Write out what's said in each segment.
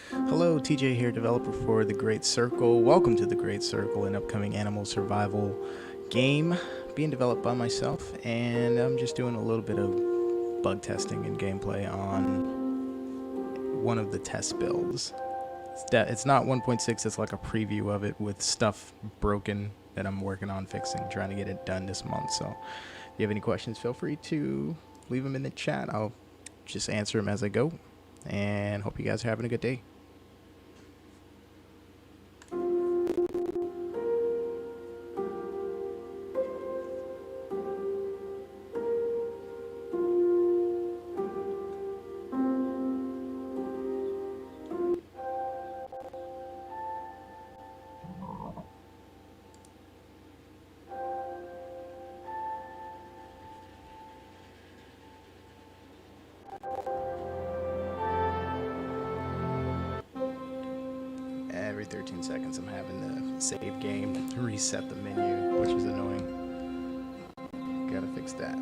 Hello, TJ here, developer for The Great Circle. Welcome to The Great Circle, an upcoming animal survival game being developed by myself, and I'm just doing a little bit of bug testing and gameplay on one of the test builds. It's not 1.6, it's like a preview of it with stuff broken that I'm working on fixing, trying to get it done this month. So if you have any questions, feel free to leave them in the chat. I'll just answer them as I go, and hope you guys are having a good day. Every 13 seconds I'm having to save game, reset the menu, which is annoying. Gotta fix that.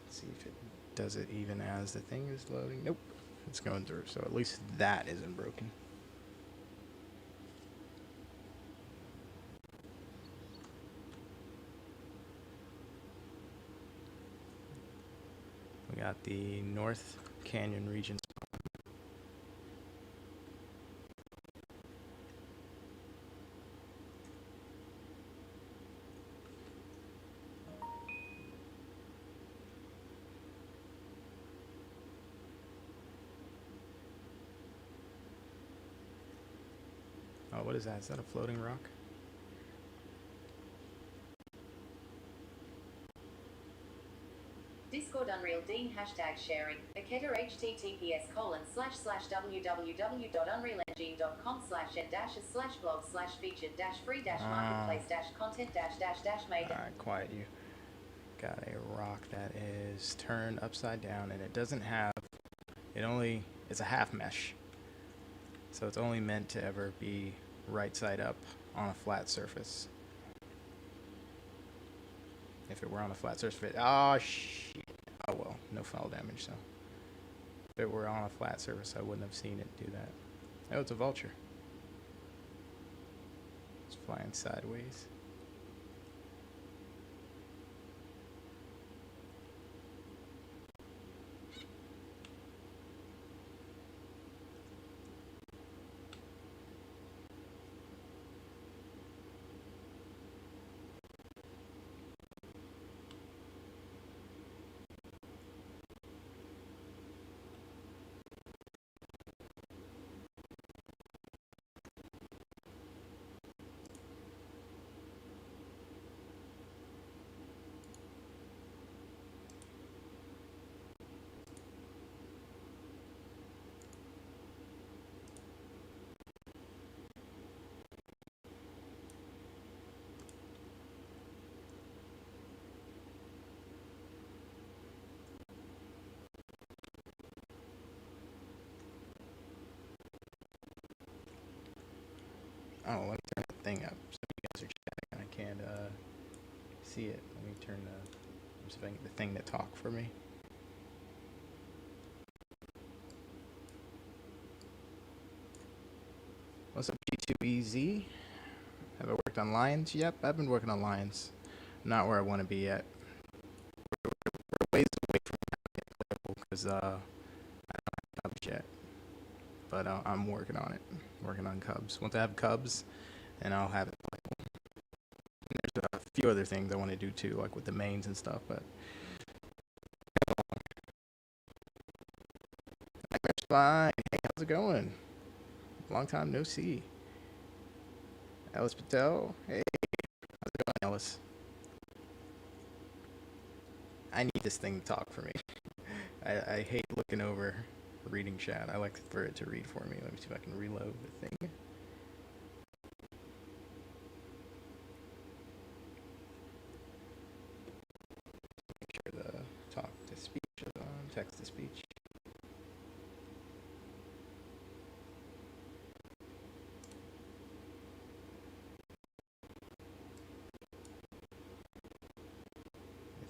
See if it does it even as the thing is loading. Nope, it's going through, so at least that isn't broken. We got the North Canyon region. Oh, what is that? Is that a floating rock? Discord Unreal Dean hashtag sharing Aketa https://www.unrealengine.com/n-slash blog/featured-free-marketplace-content-made. Alright, quiet you. Got a rock that is turned upside down, and it doesn't have, it's a half mesh. So it's only meant to ever be right side up on a flat surface. If it were on a flat surface, oh shit. Oh well, no fall damage, so. If it were on a flat surface, I wouldn't have seen it do that. Oh, it's a vulture. It's flying sideways. Oh, let me turn the thing up so you guys are chatting and I can't see it. Let me turn the thing to talk for me. What's up, G2EZ? Have I worked on lions? Yep, I've been working on lions. Not where I want to be yet. We're ways away from it because I don't have cubs yet. But I'm working on it. Working on cubs. Once I have cubs, then I'll have it playable. And there's a few other things I want to do too, like with the mains and stuff. But Nightmare's fine. Hey, how's it going? Long time no see. Ellis Patel. Hey, how's it going, Ellis? I need this thing to talk for me. I hate looking over reading chat. I like for it to read for me. Let me see if I can reload the thing. Make sure the talk to speech is on, text to speech.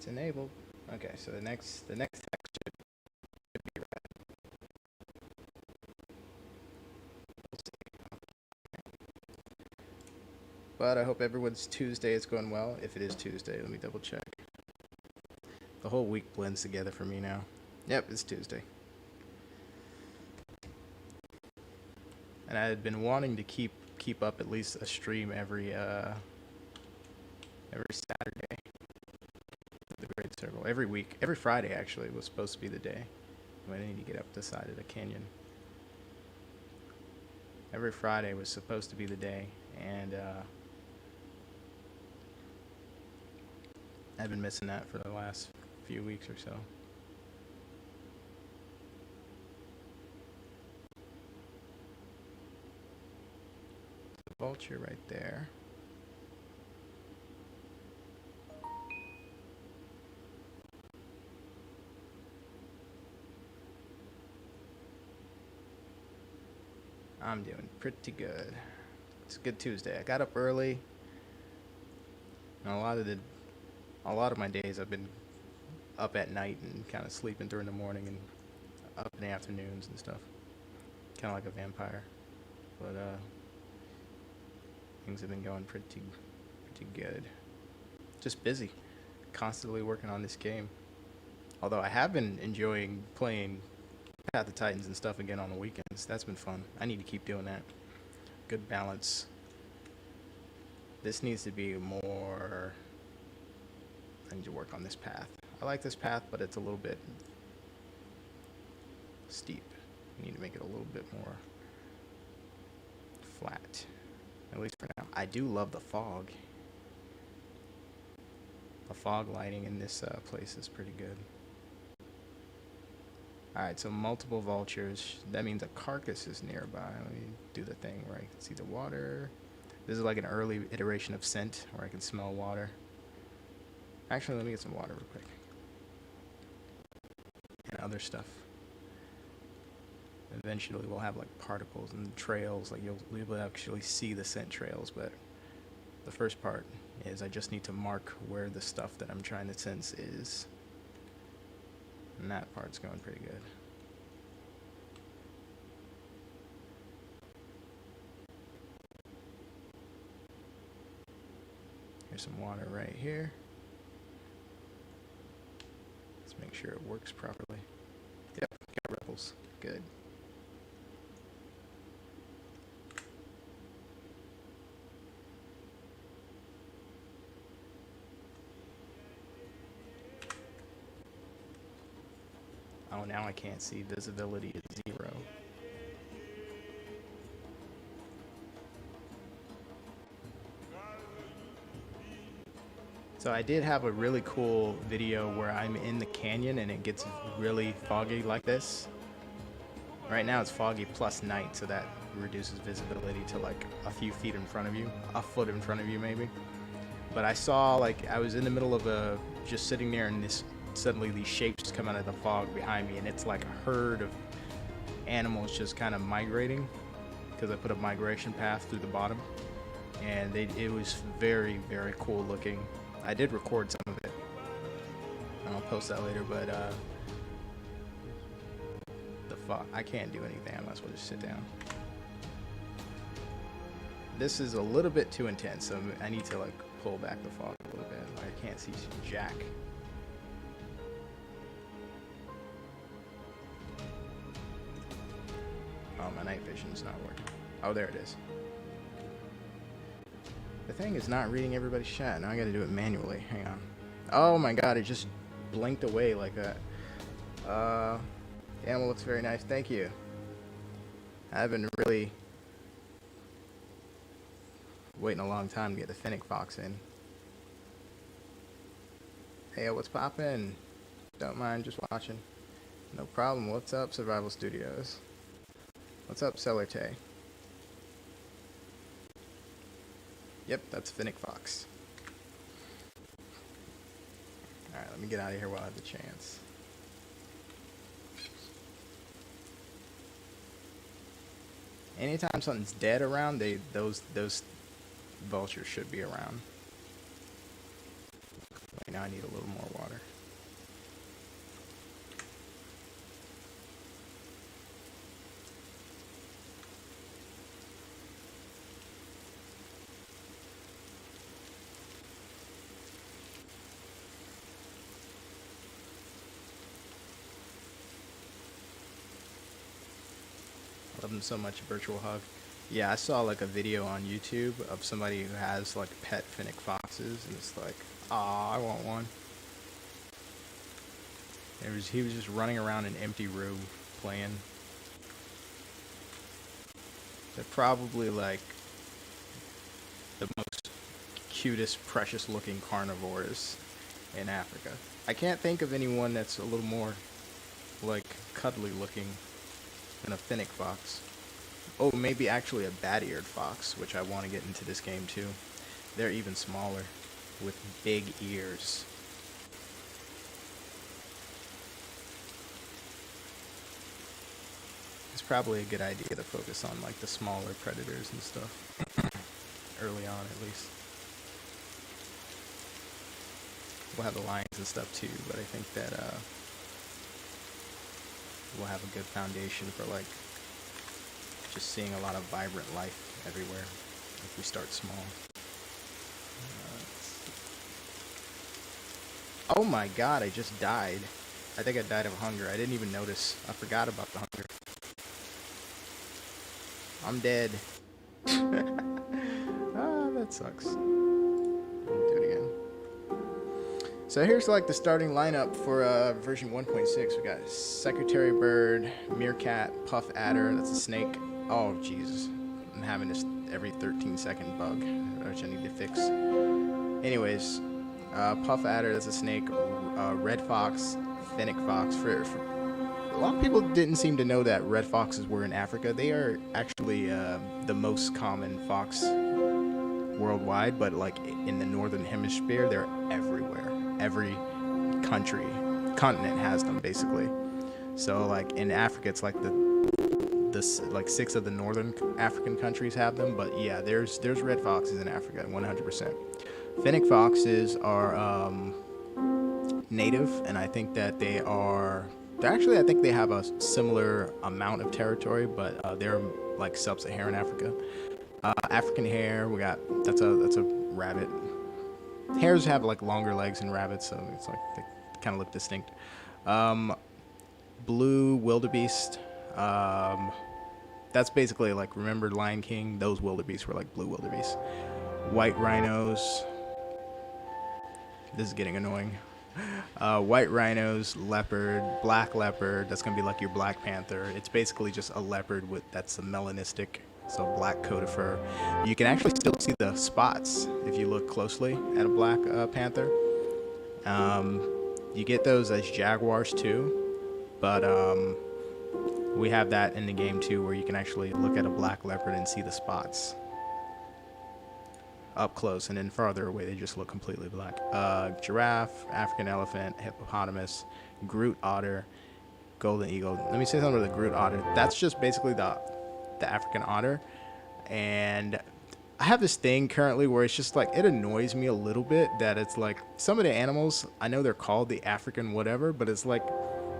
It's enabled. Okay, so the next text should be red. We'll see. But I hope everyone's Tuesday is going well. If it is Tuesday, let me double check. The whole week blends together for me now. Yep, it's Tuesday. And I had been wanting to keep up at least a stream every Saturday. The Great Circle. Every week. Every Friday actually was supposed to be the day. I need to get up this side of the canyon. Every Friday was supposed to be the day, and I've been missing that for the last few weeks or so. The vulture right there. I'm doing pretty good. It's a good Tuesday. I got up early. And a lot of my days I've been up at night and kind of sleeping during the morning and up in the afternoons and stuff. Kind of like a vampire. But things have been going pretty good. Just busy. Constantly working on this game. Although I have been enjoying playing Path of Titans and stuff again on the weekends. That's been fun. I need to keep doing that. Good balance. This needs to be more... I need to work on this path. I like this path, but it's a little bit steep. I need to make it a little bit more flat. At least for now. I do love the fog. The fog lighting in this place is pretty good. Alright, so multiple vultures. That means a carcass is nearby. Let me do the thing where I can see the water. This is like an early iteration of scent where I can smell water. Actually, let me get some water real quick. And other stuff. Eventually we'll have like particles and trails. Like you'll be able to actually see the scent trails, but the first part is I just need to mark where the stuff that I'm trying to sense is. And that part's going pretty good. Here's some water right here. Let's make sure it works properly. Yep, got ripples. Good. Oh, now I can't see. Visibility is 0. So I did have a really cool video where I'm in the canyon and it gets really foggy like this. Right now it's foggy plus night, so that reduces visibility to like a few feet in front of you, a foot in front of you maybe. But I saw, like, I was in the middle of just sitting there, and suddenly these shapes come out of the fog behind me, and it's like a herd of animals just kind of migrating, because I put a migration path through the bottom, and it was very, very cool looking. I did record some of it. I'll post that later, but the fog, I can't do anything. I might as well just sit down. This is a little bit too intense, so I need to like pull back the fog a little bit. I can't see jack. Oh, my night vision's not working. Oh, there it is. The thing is not reading everybody's chat. Now I gotta do it manually. Hang on. Oh my god, it just blinked away like that. The animal looks very nice. Thank you. I've been really waiting a long time to get the fennec fox in. Hey, what's poppin'? Don't mind just watching. No problem. What's up, Survival Studios? What's up, Celerte? Yep, that's fennec fox. Alright, let me get out of here while I have the chance. Anytime something's dead around, those vultures should be around. now I need a little more water. Love them so much, Virtual Hug. Yeah, I saw like a video on YouTube of somebody who has like pet finnick foxes, and it's like, ah, I want one. He was just running around an empty room playing. They're probably like the most cutest, precious looking carnivores in Africa. I can't think of anyone that's a little more like cuddly looking than a finnick fox. Oh, maybe actually a bat-eared fox, which I want to get into this game too. They're even smaller with big ears. It's probably a good idea to focus on like the smaller predators and stuff early on, at least. We'll have the lions and stuff too, but I think that we'll have a good foundation for like just seeing a lot of vibrant life everywhere if we start small. Oh my god, I just died. I think I died of hunger. I didn't even notice. I forgot about the hunger. I'm dead. Ah, that sucks. I'll do it again. So here's like the starting lineup for version 1.6. We got Secretary Bird, Meerkat, Puff Adder, that's a snake. Oh Jesus, I'm having this every 13-second bug, which I need to fix. Anyways, Puff Adder, that's a snake. Red Fox, Finnick Fox. For a lot of people didn't seem to know that red foxes were in Africa. They are actually the most common fox worldwide, but like in the northern hemisphere, they're everywhere. Every continent has them basically. So like in Africa, it's like like 6 of the northern African countries have them. But yeah, there's red foxes in Africa, 100%. Finnick foxes are native, and I think that I think they have a similar amount of territory, but they're like sub-Saharan Africa. African hare, that's a rabbit. Hares have like longer legs than rabbits, so it's like they kind of look distinct. Blue wildebeest. That's basically like, remember Lion King? Those wildebeest were like blue wildebeest. White rhinos. This is getting annoying. White rhinos, leopard, black leopard. That's gonna be like your Black Panther. It's basically just a leopard that's a melanistic, so black coat of fur. You can actually still see the spots if you look closely at a black panther. You get those as jaguars too, but we have that in the game too, where you can actually look at a black leopard and see the spots up close, and then farther away they just look completely black. Giraffe, African elephant, hippopotamus, Groot otter, golden eagle. Let me say something about the Groot otter. That's just basically the African otter, and I have this thing currently where it's just like, it annoys me a little bit that it's like some of the animals, I know they're called the African whatever, but it's like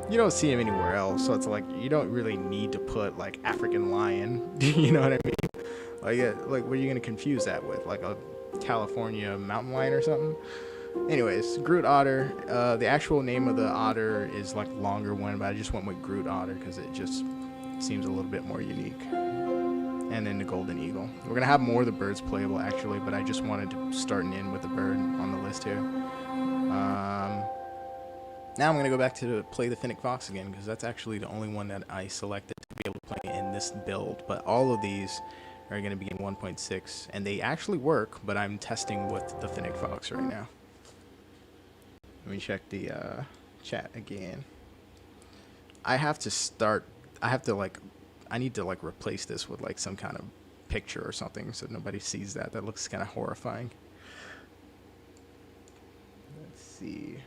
you don't see them anywhere else, so it's like you don't really need to put like African lion. You know what I mean? Like what are you gonna confuse that with? Like a California mountain lion or something? Anyways, Groot otter. The actual name of the otter is like a longer one, but I just went with Groot otter because it just seems a little bit more unique. And then the golden eagle. We're gonna have more of the birds playable actually, but I just wanted to start in with the bird on the list here. Now I'm gonna go back to play the Finnick Fox again, because that's actually the only one that I selected to be able to play in this build. But all of these are gonna be in 1.6, and they actually work. But I'm testing with the Finnick Fox right now. Let me check the chat again. I need to like replace this with like some kind of picture or something so nobody sees that. That looks kind of horrifying. Let's see.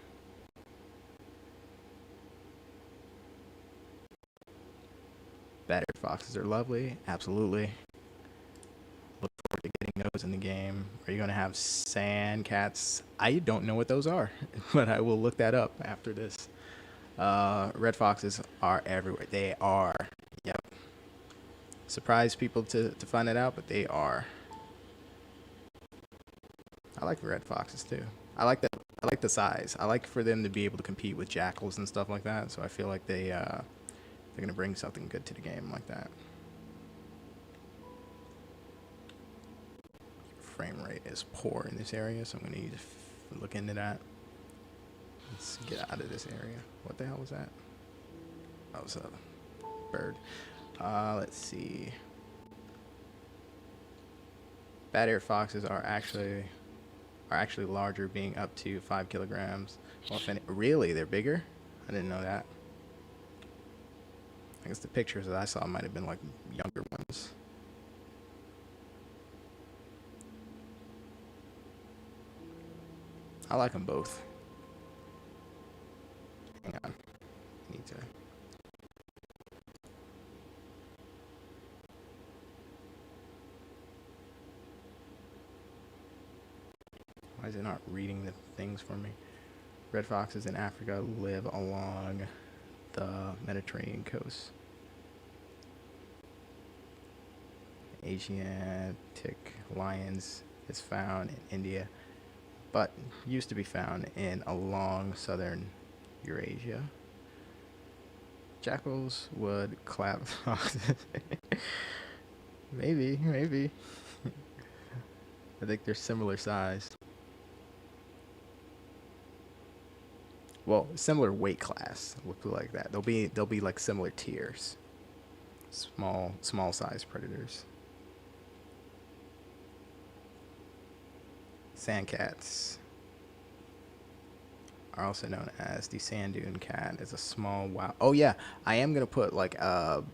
Battered foxes are lovely. Absolutely. Look forward to getting those in the game. Are you going to have sand cats? I don't know what those are, but I will look that up after this. Red foxes are everywhere. They are. Yep. Surprise people to find it out, but they are. I like red foxes too. I like that. I like the size. I like for them to be able to compete with jackals and stuff like that. So I feel like they're gonna bring something good to the game like that. Frame rate is poor in this area, so I'm gonna need to look into that. Let's get out of this area. What the hell was that? That was a bird. Let's see. Bad-eared foxes are actually larger, being up to 5 kilograms. Well, really, they're bigger? I didn't know that. I guess the pictures that I saw might have been like younger ones. I like them both. Hang on. I need to. Why is it not reading the things for me? Red foxes in Africa live along the Mediterranean coast. Asiatic lions is found in India, but used to be found in along southern Eurasia. Jackals would clap foxes. maybe. I think they're similar size. Well, similar weight class. We'll put it like that. They'll be like similar tiers. Small size predators. Sandcats are also known as the sand dune cat. It's a small wild. Oh yeah, I am gonna put like the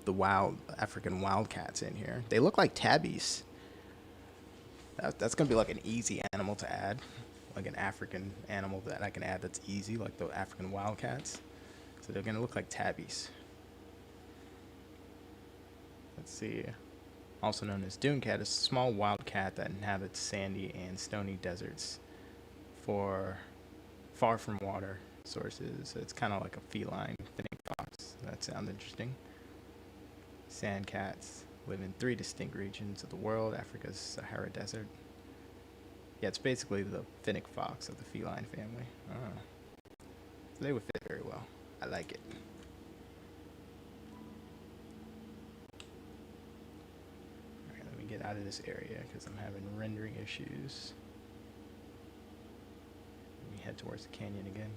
wild African wildcats in here. They look like tabbies. That's gonna be like an easy animal to add, like an African animal that I can add that's easy, like the African wildcats. So they're gonna look like tabbies. Let's see. Also known as dune cat, is a small wild cat that inhabits sandy and stony deserts far from water sources. So it's kind of like a feline finnick fox. That sounds interesting. Sand cats live in 3 distinct regions of the world. Africa's Sahara Desert. Yeah, it's basically the finnick fox of the feline family. So they would fit very well. I like it. Alright, let me get out of this area because I'm having rendering issues. Let me head towards the canyon again.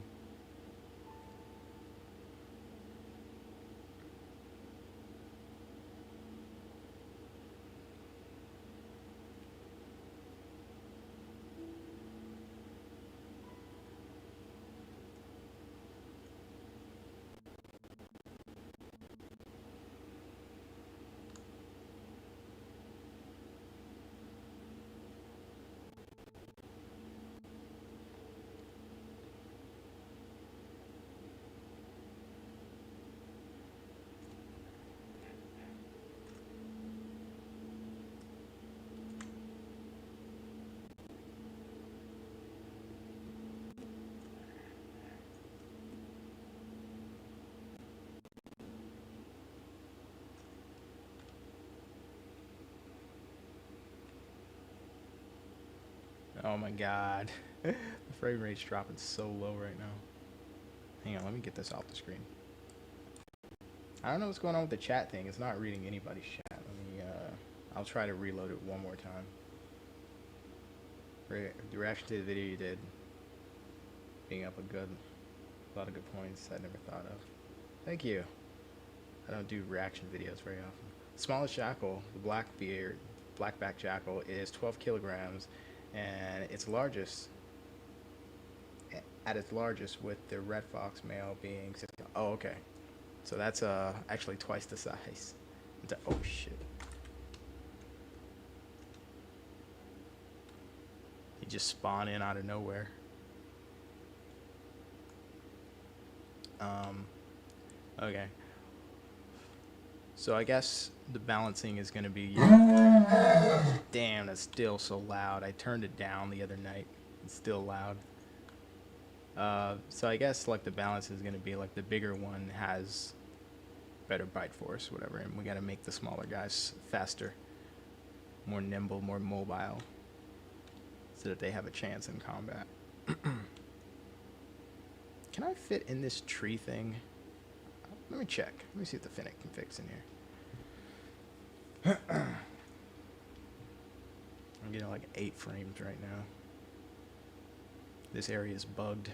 Oh my god. The frame rate's dropping so low right now. Hang on, let me get this off the screen. I don't know what's going on with the chat thing. It's not reading anybody's chat. I'll try to reload it one more time. The reaction to the video you did, being up a lot of good points I never thought of. Thank you. I don't do reaction videos very often. Smallest jackal, the blackback jackal, is 12 kilograms, and at its largest, with the red fox male being 6. Oh, okay. So that's actually twice the size. Oh shit. He just spawned in out of nowhere. Okay. So I guess the balancing is going to be damn, that's still so loud. I turned it down the other night. It's still loud. So I guess like the balance is going to be like the bigger one has better bite force, whatever, and we got to make the smaller guys faster, more nimble, more mobile, so that they have a chance in combat. Can I fit in this tree thing? Let me check. Let me see if the Finnick can fix in here. I'm getting like 8 frames right now. This area is bugged.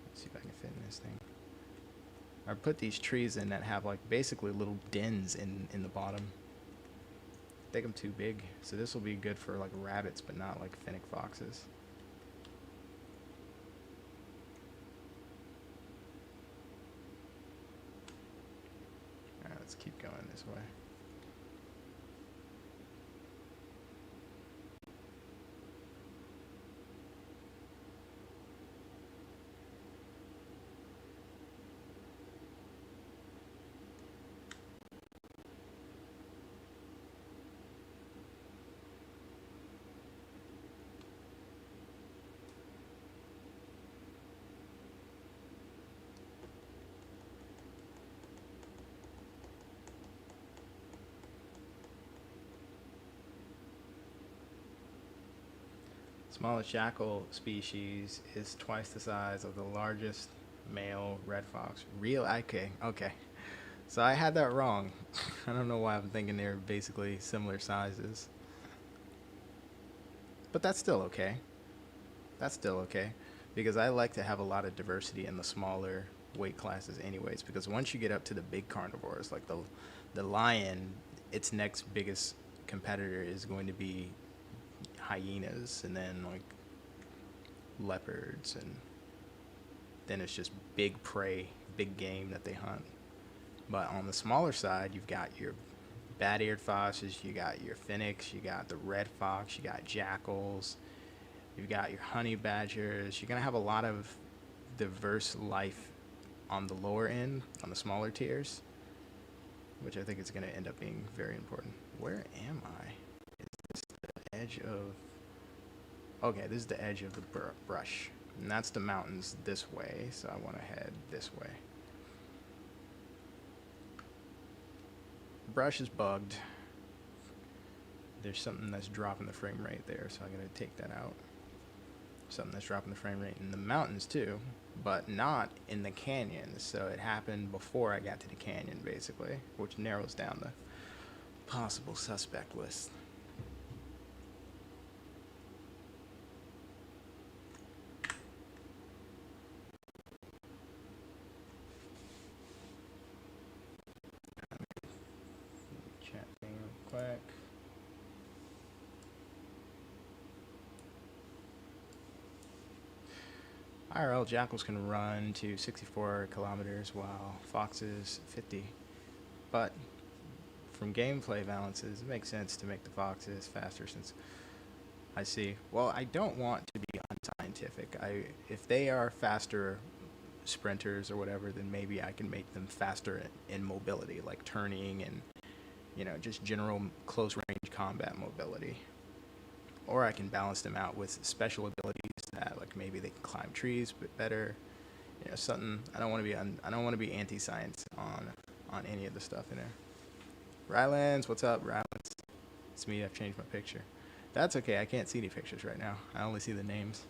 Let's see if I can fit in this thing. I put these trees in that have like basically little dens in the bottom. I think I'm too big, so this will be good for like rabbits, but not like Finnick foxes. Alright, let's keep going this way. Smallest jackal species is twice the size of the largest male red fox. Real? Okay, okay. So I had that wrong. I don't know why I'm thinking they're basically similar sizes. But that's still okay. That's still okay. Because I like to have a lot of diversity in the smaller weight classes anyways. Because once you get up to the big carnivores, like the lion, its next biggest competitor is going to be hyenas, and then like leopards, and then it's just big prey, big game that they hunt. But on the smaller side, you've got your bat-eared foxes, you got your Finnicks, you got the red fox, you got jackals, you've got your honey badgers. You're gonna have a lot of diverse life on the lower end, on the smaller tiers, which I think is gonna end up being very important. Where am I? Edge of, okay, this is the edge of the brush, and that's the mountains this way, so I want to head this way. Brush is bugged. There's something that's dropping the frame rate there, so I'm going to take that out. Something that's dropping the frame rate in the mountains too, but not in the canyon. So it happened before I got to the canyon, basically, which narrows down the possible suspect list. Chat thing real quick. IRL jackals can run to 64 kilometers while foxes 50. But from gameplay balances, it makes sense to make the foxes faster, since I see, well, I don't want to be unscientific. If they are faster sprinters or whatever, then maybe I can make them faster in mobility, like turning and, you know, just general close range combat mobility. Or I can balance them out with special abilities that, like, maybe they can climb trees but better, you know, something. I don't want to be anti-science on any of the stuff in there. Rylands, what's up, Rylands? It's me. I've changed my picture. That's okay. I can't see any pictures right now. I only see the names.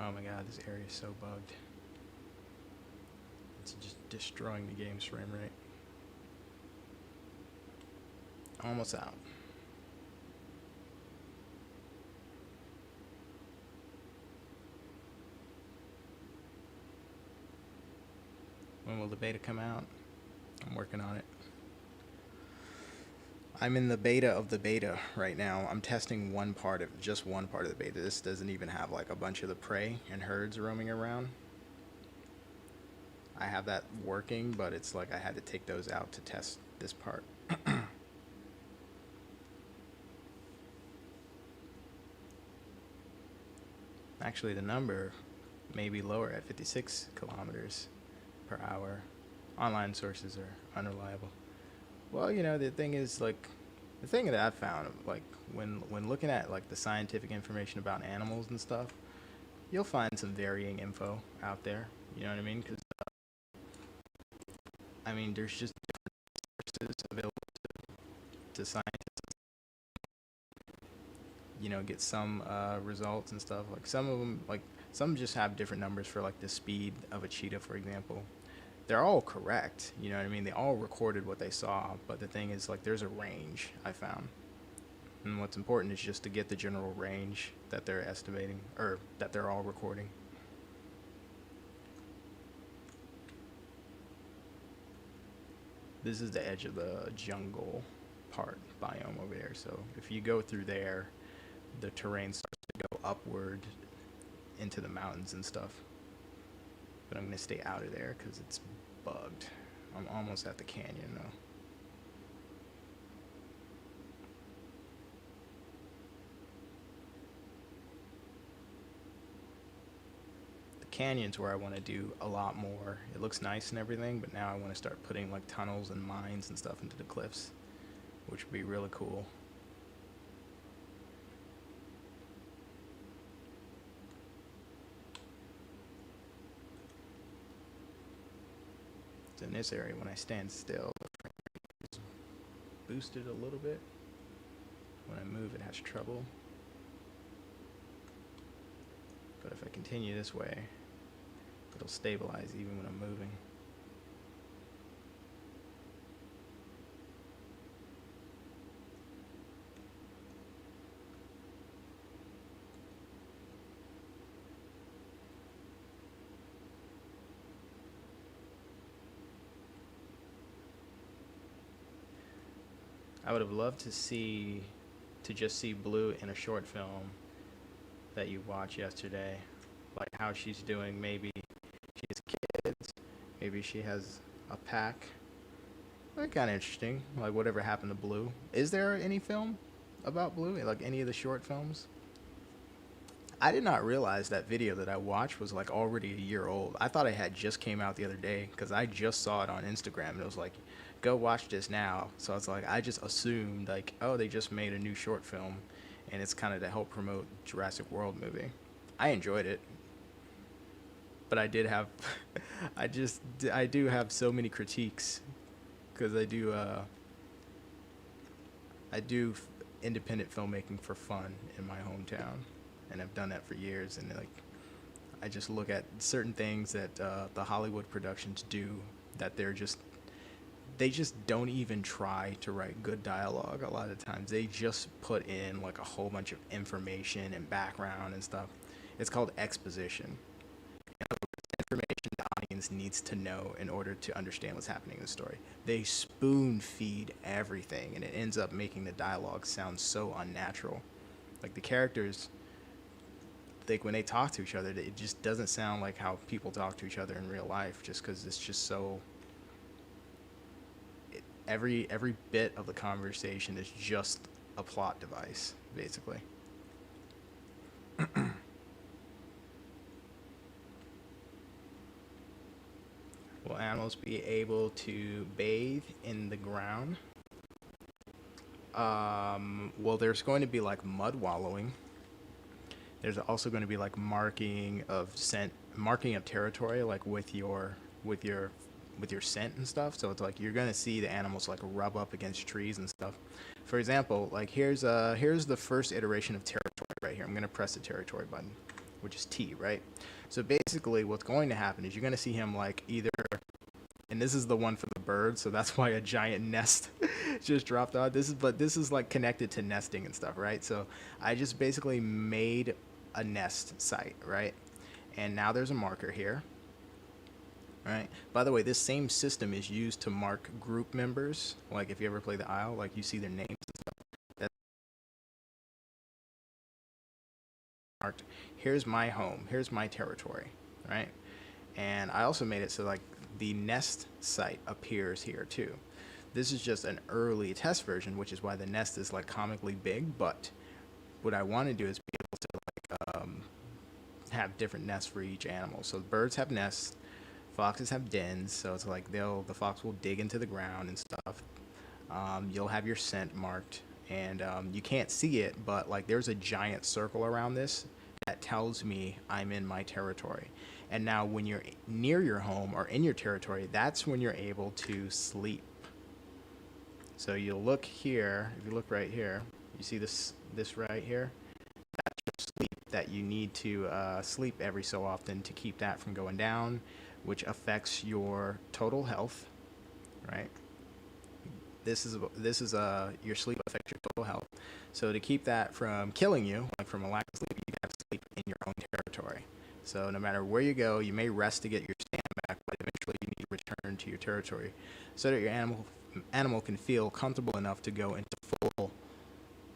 Oh my god, this area is so bugged. It's just destroying the game's frame rate. Almost out. When will the beta come out? I'm working on it. I'm in the beta of the beta right now. I'm testing just one part of the beta. This doesn't even have like a bunch of the prey and herds roaming around. I have that working, but it's like I had to take those out to test this part. Actually, the number may be lower at 56 kilometers per hour. Online sources are unreliable. Well, the thing is, like, the thing that I've found, like, when looking at like the scientific information about animals and stuff, you'll find some varying info out there. You know what I mean? Because there's just sources available to scientists. Get some results and stuff. Like some of them, like some just have different numbers for like the speed of a cheetah, for example. They're all correct. You know what I mean? They all recorded what they saw, but the thing is, like, there's a range I found. And what's important is just to get the general range that they're estimating, or that they're all recording. This is the edge of the jungle biome over there. So if you go through there, the terrain starts to go upward into the mountains and stuff. But I'm going to stay out of there because it's bugged. I'm almost at the canyon though. The canyon's where I want to do a lot more. It looks nice and everything, but now I want to start putting like tunnels and mines and stuff into the cliffs, which would be really cool. In this area, when I stand still, the frame rate is boosted a little bit. When I move, it has trouble. But if I continue this way, it'll stabilize even when I'm moving. I would have loved to just see Blue in a short film that you watched yesterday, like how she's doing. Maybe she has kids, maybe she has a pack. That's kind of interesting. Like whatever happened to Blue. Is there any film about Blue? Like any of the short films? I did not realize that video that I watched was like already a year old. I thought it had just came out the other day because I just saw it on Instagram and it was like, go watch this now. So it's like I just assumed like, oh, they just made a new short film and it's kind of to help promote Jurassic World movie. I enjoyed it, but I did have, I do have so many critiques because I do independent filmmaking for fun in my hometown, and I've done that for years. And like, I just look at certain things that the Hollywood productions do that they just don't even try to write good dialogue. A lot of times they just put in like a whole bunch of information and background and stuff. It's called exposition. Information the audience needs to know in order to understand what's happening in the story. They spoon feed everything, and it ends up making the dialogue sound so unnatural. Like the characters, like when they talk to each other, it just doesn't sound like how people talk to each other in real life. Just because it's just so. Every bit of the conversation is just a plot device, basically. Will animals be able to bathe in the ground? Well, there's going to be like mud wallowing. There's also going to be like marking of territory, like with your scent and stuff. So it's like you're going to see the animals like rub up against trees and stuff. For example, like here's the first iteration of territory right here. I'm going to press the territory button, which is T, right? So basically what's going to happen is you're going to see him like either, and this is the one for the birds, so that's why a giant nest just dropped out. This is like connected to nesting and stuff, right? So I just basically made a nest site, right? And now there's a marker here. right? By the way, this same system is used to mark group members. Like if you ever play the Isle, like you see their names and stuff. That's marked. Here's my home. Here's my territory, right? And I also made it so like the nest site appears here too. This is just an early test version, which is why the nest is like comically big. But what I want to do is be able to have different nests for each animal. So birds have nests, foxes have dens. So it's like the fox will dig into the ground and stuff. You'll have your scent marked, and you can't see it, but like there's a giant circle around this that tells me I'm in my territory. And now when you're near your home or in your territory, that's when you're able to sleep. So you'll look here. If you look right here, you see this right here. Sleep that you need to sleep every so often to keep that from going down, which affects your total health, right? This is your sleep affects your total health. So to keep that from killing you, like from a lack of sleep, you have to sleep in your own territory. So no matter where you go, you may rest to get your stand back, but eventually you need to return to your territory so that your animal can feel comfortable enough to go into full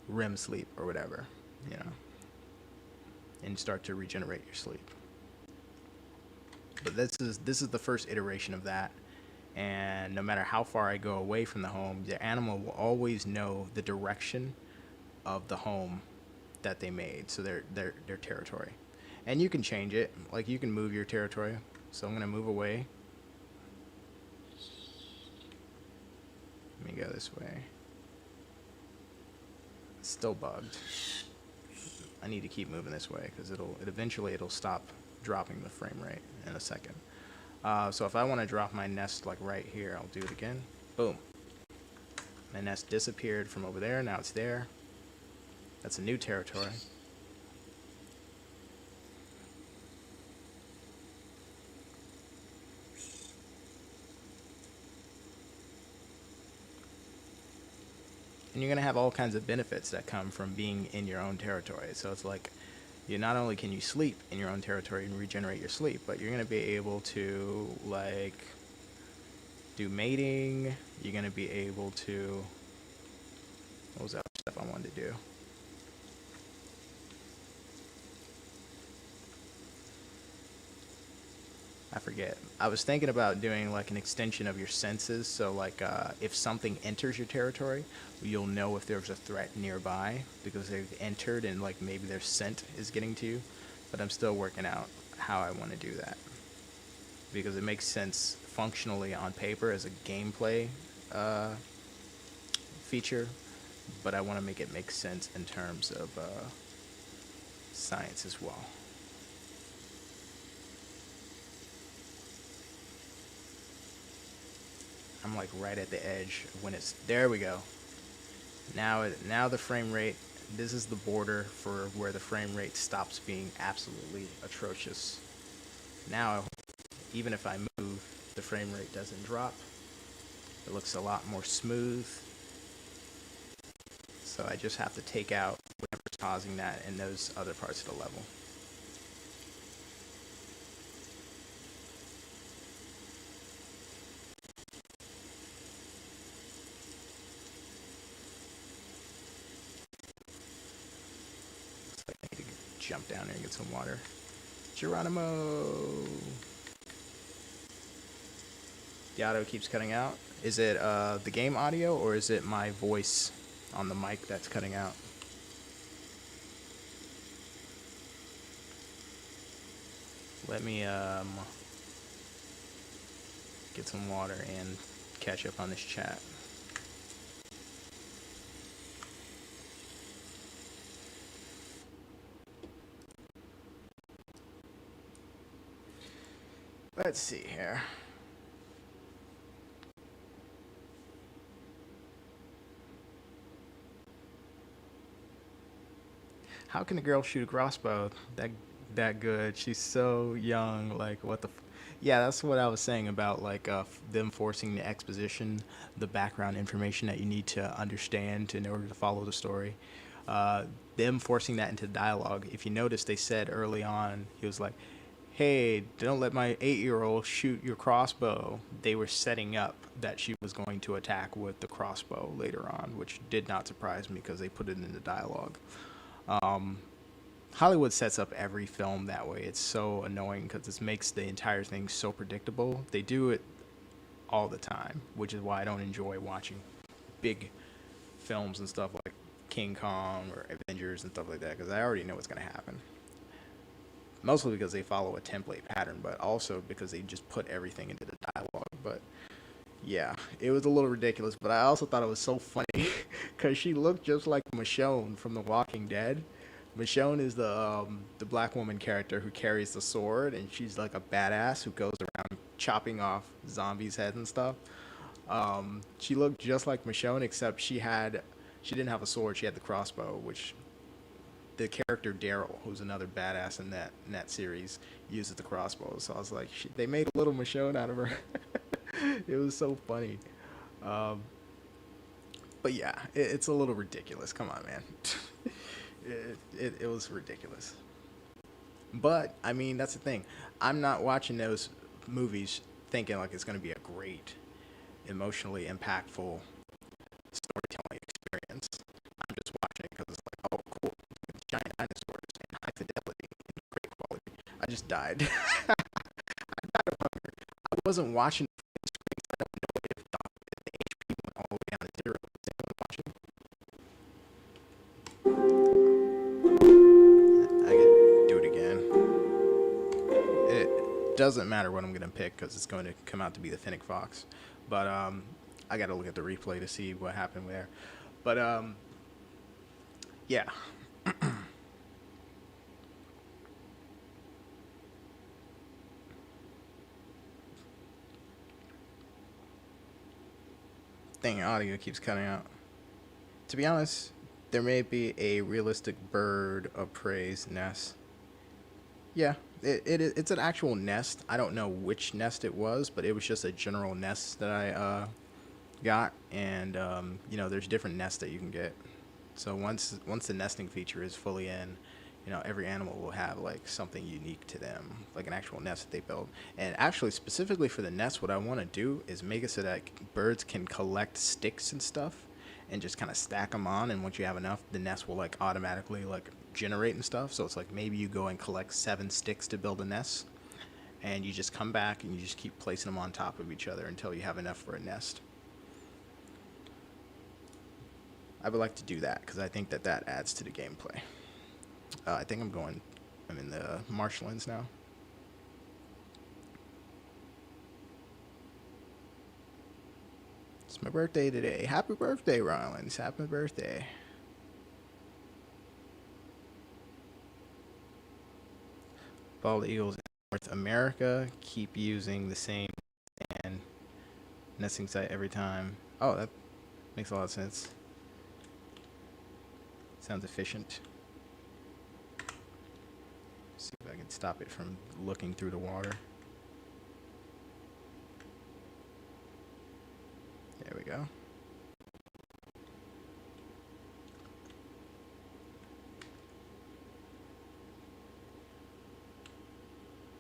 REM sleep or whatever, you know, and start to regenerate your sleep. But this is the first iteration of that. And no matter how far I go away from the home, the animal will always know the direction of the home that they made, so their territory. And you can change it, like you can move your territory. So I'm gonna move away. Let me go this way. It's still bugged. I need to keep moving this way because eventually it'll stop dropping the frame rate in a second. So if I want to drop my nest like right here, I'll do it again. Boom. My nest disappeared from over there. Now it's there. That's a new territory. And you're going to have all kinds of benefits that come from being in your own territory. So it's like, you not only can you sleep in your own territory and regenerate your sleep, but you're going to be able to like do mating. You're going to be able to, what was that stuff I wanted to do? I forget. I was thinking about doing like an extension of your senses. So like if something enters your territory, you'll know if there's a threat nearby because they've entered and like maybe their scent is getting to you. But I'm still working out how I want to do that because it makes sense functionally on paper as a gameplay feature, but I want to make it make sense in terms of science as well. I'm like right at the edge when it's there. We go. Now the frame rate. This is the border for where the frame rate stops being absolutely atrocious. Now, even if I move, the frame rate doesn't drop. It looks a lot more smooth. So I just have to take out whatever's causing that in those other parts of the level. Looks like I need to jump down there and get some water. Geronimo! The audio keeps cutting out. Is it the game audio or is it my voice on the mic that's cutting out? Let me get some water and catch up on this chat. Let's see here. How can a girl shoot a crossbow that good? She's so young. Like what the? Yeah, that's what I was saying about like them forcing the exposition, the background information that you need to understand in order to follow the story. Them forcing that into dialogue. If you notice, they said early on, he was like, hey, don't let my 8-year-old shoot your crossbow. They were setting up that she was going to attack with the crossbow later on, which did not surprise me because they put it in the dialogue. Um, Hollywood sets up every film that way. It's so annoying because it makes the entire thing so predictable. They do it all the time, which is why I don't enjoy watching big films and stuff like King Kong or Avengers and stuff like that because I already know what's going to happen. Mostly because they follow a template pattern, but also because they just put everything into the dialogue. But yeah, it was a little ridiculous, but I also thought it was so funny because she looked just like Michonne from The Walking Dead. Michonne is the black woman character who carries the sword, and she's like a badass who goes around chopping off zombies' heads and stuff. She looked just like Michonne, except she didn't have a sword. She had the crossbow, which the character Daryl, who's another badass in that series, uses the crossbow. So I was like, they made a little Michonne out of her. It was so funny. Um, but yeah, it's a little ridiculous. Come on, man. It was ridiculous. But I mean, that's the thing. I'm not watching those movies thinking like it's going to be a great, emotionally impactful storytelling experience. I'm just watching it because it's like, oh, cool, giant dinosaurs and high fidelity and great quality. I just died. I wasn't watching the screens. I don't know if the HP went all the way down to zero. Is anyone watching? I could do it again. It doesn't matter what I'm going to pick because it's going to come out to be the Fennec Fox. But I got to look at the replay to see what happened there. But yeah. Dang, audio keeps cutting out. To be honest, there may be a realistic bird of prey's nest. Yeah, it's an actual nest. I don't know which nest it was, but it was just a general nest that I got, and there's different nests that you can get. So once the nesting feature is fully in, every animal will have like something unique to them, like an actual nest that they build. And actually, specifically for the nest, what I want to do is make it so that birds can collect sticks and stuff, and just kind of stack them on. And once you have enough, the nest will like automatically like generate and stuff. So it's like maybe you go and collect 7 sticks to build a nest, and you just come back and you just keep placing them on top of each other until you have enough for a nest. I would like to do that because I think that adds to the gameplay. I think I'm in the marshlands now. It's my birthday today. Happy birthday, Rylands. Happy birthday. Bald eagles in North America keep using the same and nesting site every time. Oh, that makes a lot of sense. Sounds efficient. See if I can stop it from looking through the water. There we go.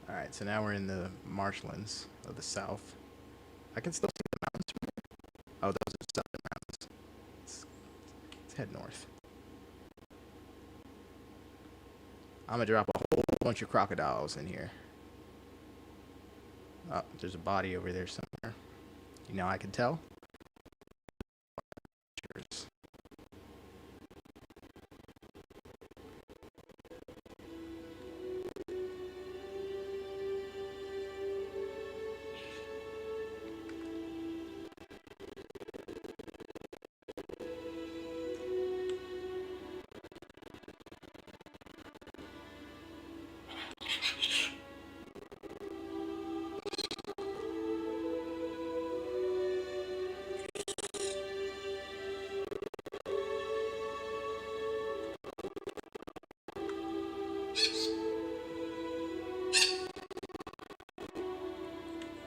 Alright, so now we're in the marshlands of the south. I can still see the mountains from here. Oh, those are southern mountains. Let's head north. I'm gonna drop a whole bunch of crocodiles in here. Oh, there's a body over there somewhere. I can tell.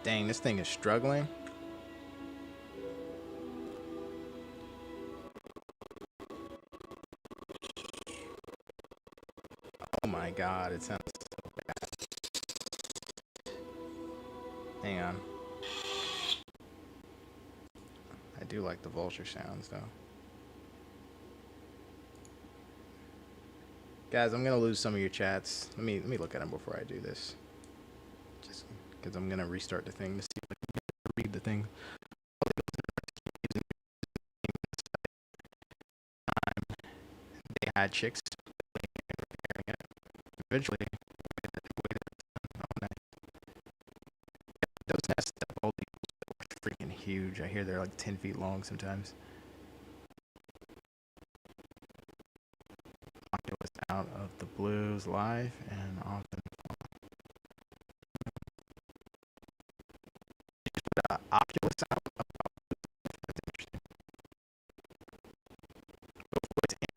Dang, this thing is struggling. Oh my god, it sounds so bad. do like the vulture sounds though. Guys, I'm gonna lose some of your chats. Let me look at them before I do this. Just because I'm gonna restart the thing to see if I can read the thing. They had chicks preparing it. Eventually, those nests that bald eagles are freaking huge. I hear they're like 10 feet long sometimes. Oculus out of the blues live and often. Oculus out. That's interesting. What's in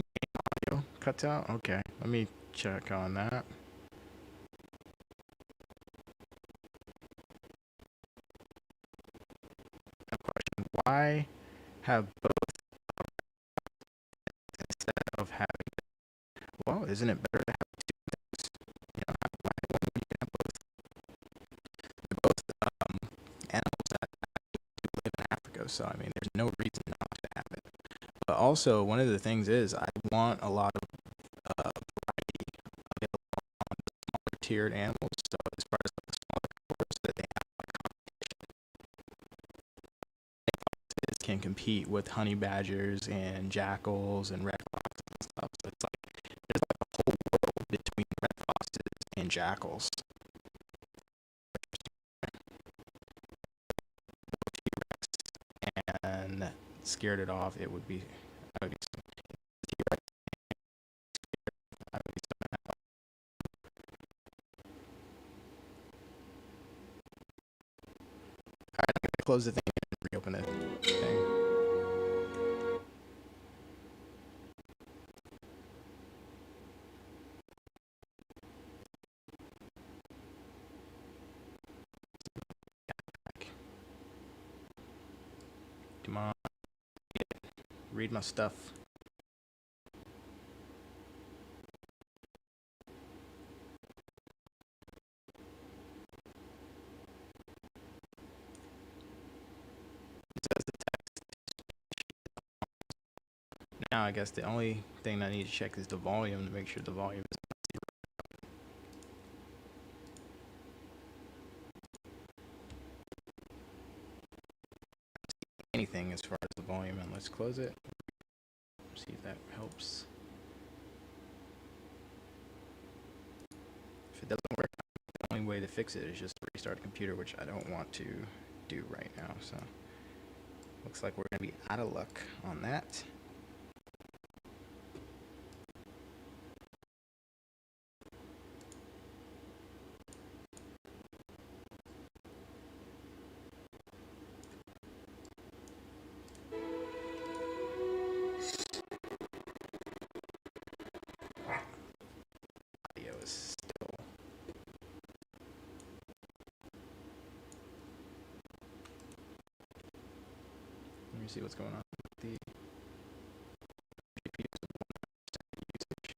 audio cuts out? Okay, let me check on that. Question: why have both instead of having? Well, isn't it better to have two things? You know, why when you can have both? They're both animals that live in Africa, so I mean, there's no reason not to have it. But also, one of the things is I want a lot of variety available on the smaller tiered animals. So as far as the smaller cohorts that they have, can compete with honey badgers and jackals and red foxes and stuff. So it's like there's like a whole world between red foxes and jackals. And scared it off, it would be. I would be Alright, I'm gonna close the thing and reopen the thing. Come on, read my stuff. Now I guess the only thing I need to check is the volume to make sure the volume is anything as far as the volume, and let's close it. See if that helps. If it doesn't work, the only way to fix it is just to restart the computer, which I don't want to do right now. So looks like we're gonna be out of luck on that. Audio is still. Let me see what's going on with the GPU's 100% usage.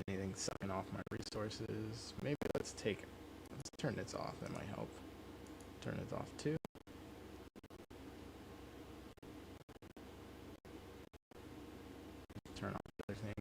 Anything sucking off my resources? Maybe let's turn this off. That might help. Turn it off too. Turn off the other thing.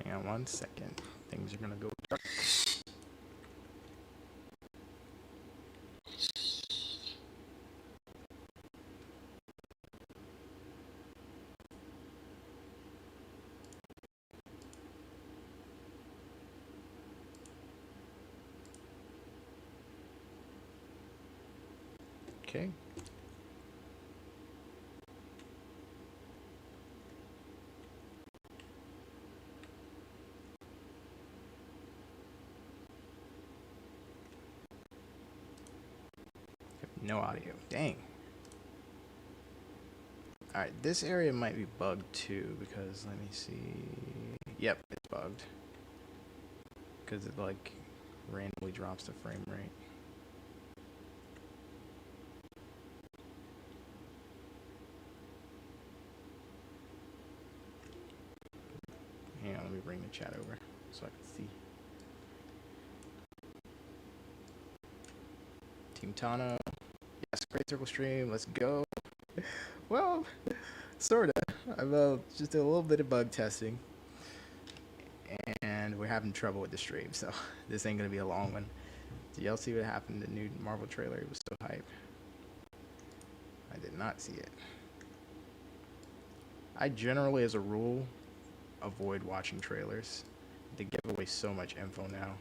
Hang on 1 second. Things are gonna go dark. Okay. No audio. Dang. Alright, this area might be bugged too, because let me see. Yep, it's bugged. Because it like randomly drops the frame rate. Hang on, let me bring the chat over so I can see. Team Tano. Yes, Great Circle stream. Let's go. Well, sorta. I've just did a little bit of bug testing, and we're having trouble with the stream, so this ain't gonna be a long one. Did y'all see what happened to the new Marvel trailer? It was so hype. I did not see it. I generally, as a rule, avoid watching trailers. They give away so much info now.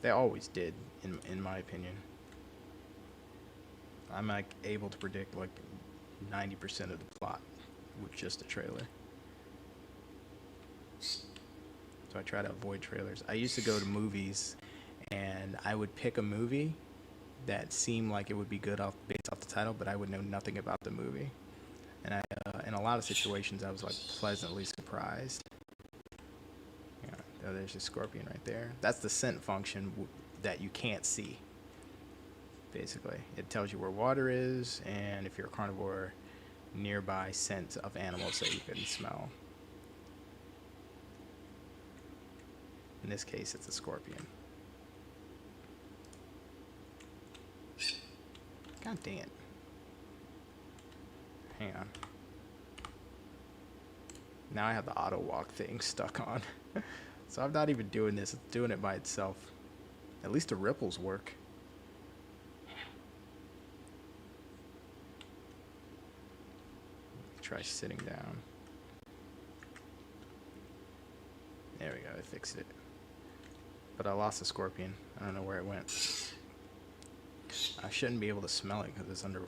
They always did, in my opinion. I'm like able to predict like 90% of the plot with just a trailer. So I try to avoid trailers. I used to go to movies, and I would pick a movie that seemed like it would be good based off the title, but I would know nothing about the movie. And in a lot of situations, I was like pleasantly surprised. Yeah, oh, there's a scorpion right there. That's the scent function that you can't see. Basically, it tells you where water is, and if you're a carnivore, nearby scents of animals that you can smell. In this case, it's a scorpion. God dang it. Hang on. Now I have the auto walk thing stuck on. So I'm not even doing this, it's doing it by itself. At least the ripples work. Try sitting down. There we go, I fixed it. But I lost the scorpion. I don't know where it went. I shouldn't be able to smell it because it's under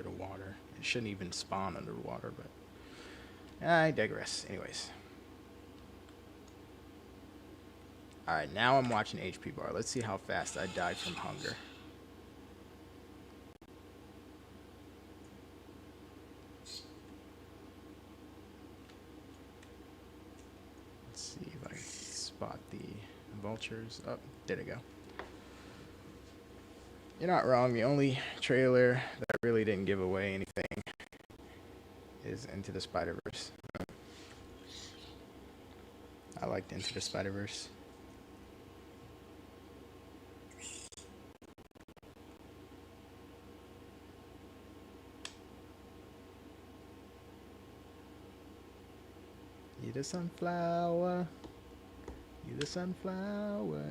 the water. It shouldn't even spawn under the water, but I digress. Anyways. Alright, now I'm watching HP bar. Let's see how fast I die from hunger. Let's see if I can spot the vultures. Oh, there they go. You're not wrong. The only trailer that really didn't give away anything is Into the Spider-Verse. I liked Into the Spider-Verse. You the sunflower. You the sunflower.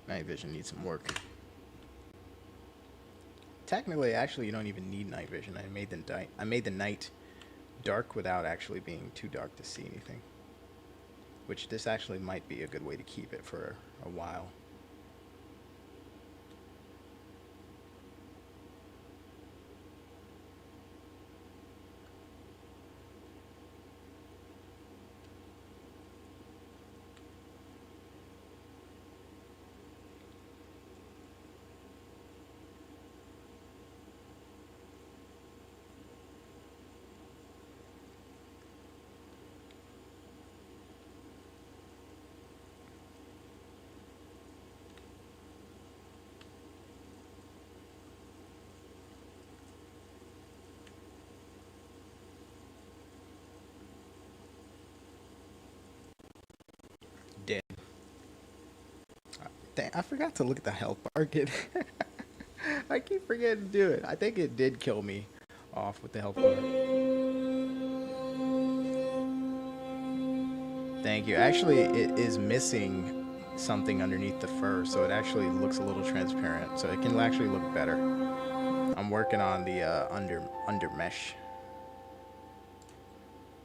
Night vision needs some work. Technically, actually, you don't even need night vision. I made the night dark without actually being too dark to see anything. Which this actually might be a good way to keep it for a while. Dead. Dang, I forgot to look at the health bar. I keep forgetting to do it. I think it did kill me off with the health bar. Thank you. Actually, it is missing something underneath the fur, so it actually looks a little transparent. So it can actually look better. I'm working on the under mesh.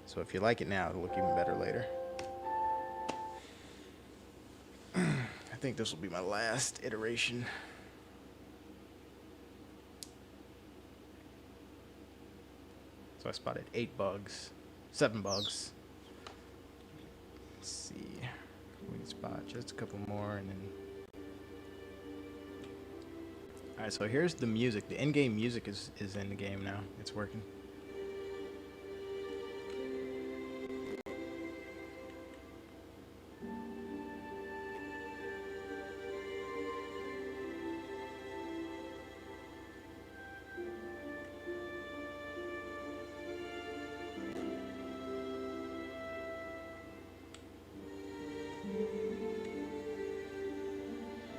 So if you like it now, it'll look even better later. I think this will be my last iteration. So I spotted 8 bugs, 7 bugs. Let's see. We can spot just a couple more and then. Alright, so here's the music. The in-game music is in the game now. It's working.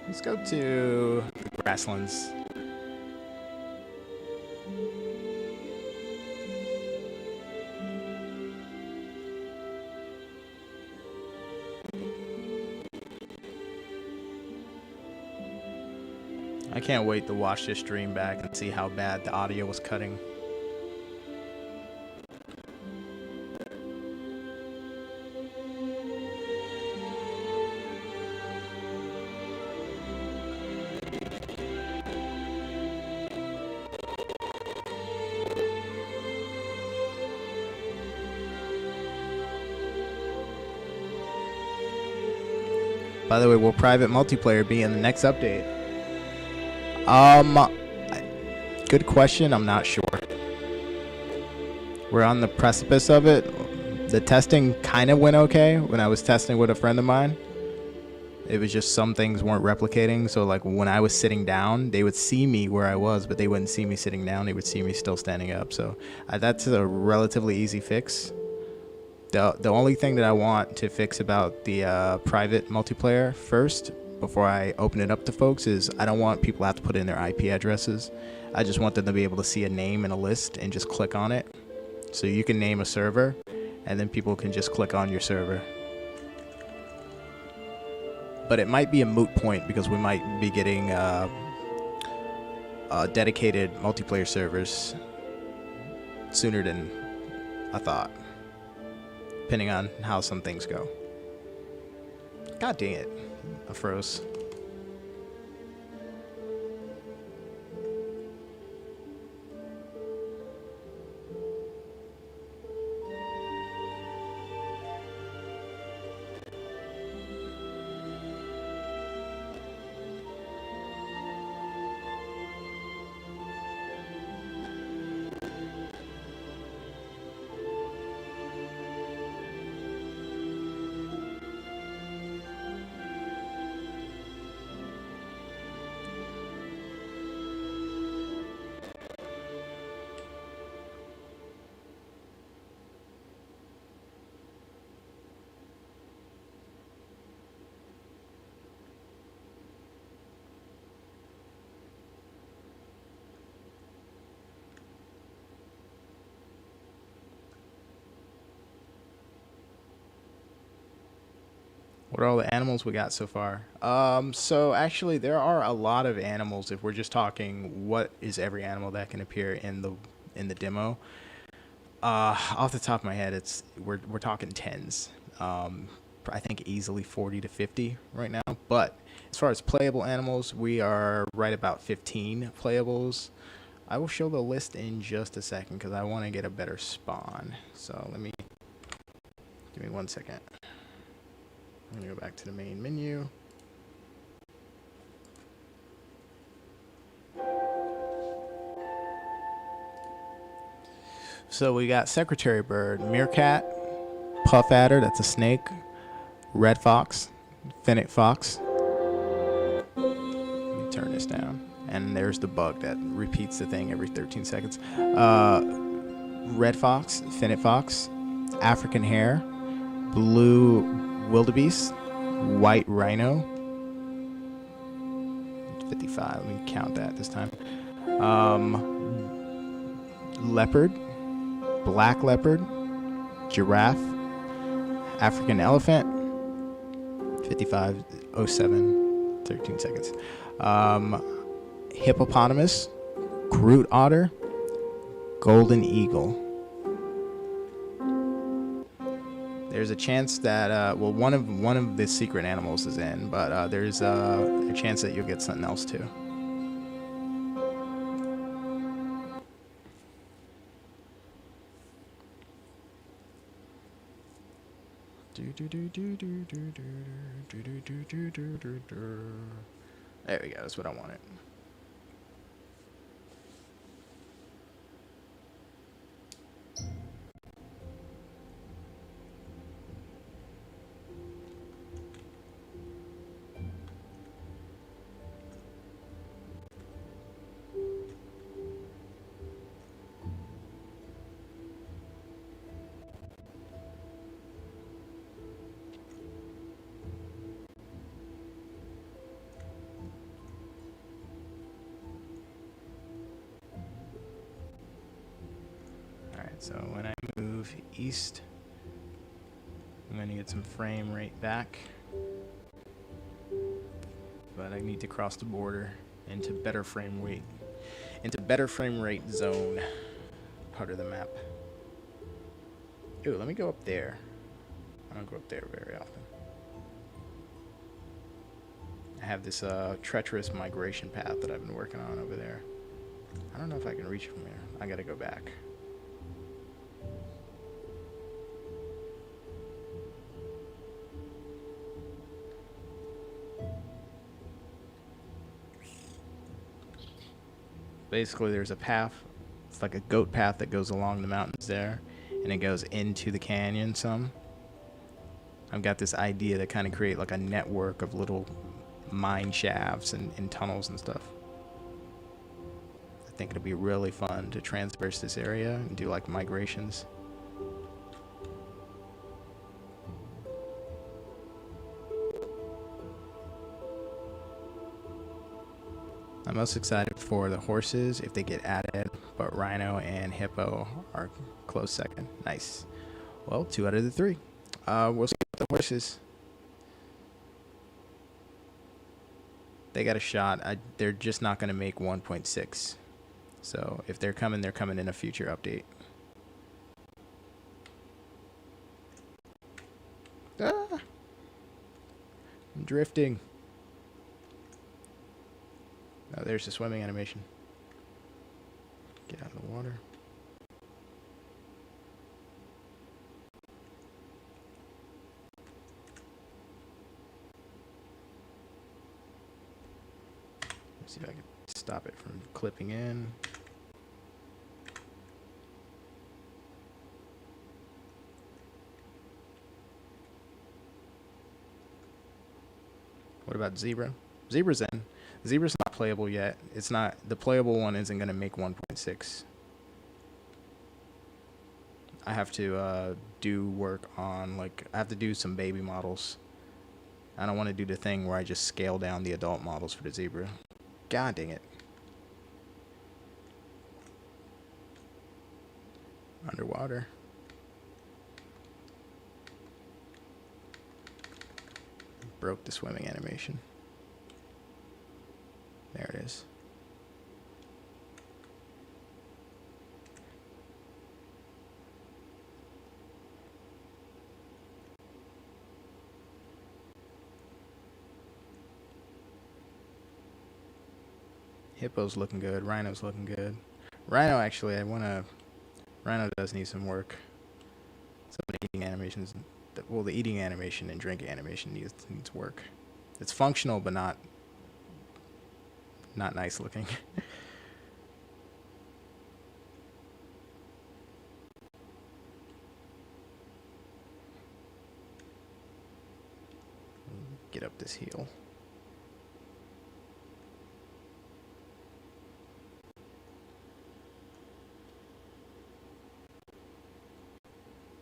Let's go to the grasslands. I can't wait to watch this stream back and see how bad the audio was cutting. By the way, will private multiplayer be in the next update? Good question. I'm not sure. We're on the precipice of it. The testing kind of went okay when I was testing with a friend of mine. It was just some things weren't replicating. So like when I was sitting down, they would see me where I was, but they wouldn't see me sitting down. They would see me still standing up. So that's a relatively easy fix. The only thing that I want to fix about the private multiplayer first, before I open it up to folks, is I don't want people to have to put in their IP addresses. I just want them to be able to see a name in a list and just click on it. So you can name a server, and then people can just click on your server. But it might be a moot point because we might be getting dedicated multiplayer servers sooner than I thought, depending on how some things go. God dang it, I froze. What are all the animals we got so far? So actually there are a lot of animals. If we're just talking what is every animal that can appear in the demo. Off the top of my head, we're talking tens. I think easily 40 to 50 right now. But as far as playable animals, we are right about 15 playables. I will show the list in just a second because I want to get a better spawn. So give me 1 second. I'm going to go back to the main menu. So we got secretary bird, meerkat, puff adder, that's a snake, red fox, fennec fox. Let me turn this down. And there's the bug that repeats the thing every 13 seconds. Red fox, fennec fox, African hare, blue wildebeest, white rhino, 55, let me count that this time. Leopard, black leopard, giraffe, African elephant, 5507, 13 seconds. Hippopotamus, Groot otter, golden eagle. There's a chance that one of the secret animals is in, but there's a chance that you'll get something else too. There we go. That's what I wanted. Alright, so when I move east, I'm going to get some frame rate back. But I need to cross the border into better frame rate zone part of the map. Ooh, let me go up there. I don't go up there very often. I have this treacherous migration path that I've been working on over there. I don't know if I can reach from here. I gotta go back. Basically, there's a path. It's like a goat path that goes along the mountains there, and it goes into the canyon some. I've got this idea to kind of create like a network of little mine shafts and tunnels and stuff. I think it'll be really fun to traverse this area and do like migrations. I'm most excited for the horses if they get added, but rhino and hippo are close second. Nice. Well, 2 out of the 3. We'll see the horses. They got a shot. They're just not going to make 1.6. So if they're coming in a future update. Ah! I'm drifting. Oh, there's the swimming animation. Get out of the water. Let's see if I can stop it from clipping in. What about Zebra? Zebra's in. Zebra's not playable yet. It's not. The playable one isn't going to make 1.6. I have to do work on, like, I have to do some baby models. I don't want to do the thing where I just scale down the adult models for the zebra. God dang it. Underwater. Broke the swimming animation. There it is. Hippo's looking good. Rhino's looking good. Rhino, actually, Rhino does need some work. Some of the eating animations, well, the eating animation and drinking animation needs work. It's functional, but not nice looking. Get up this hill.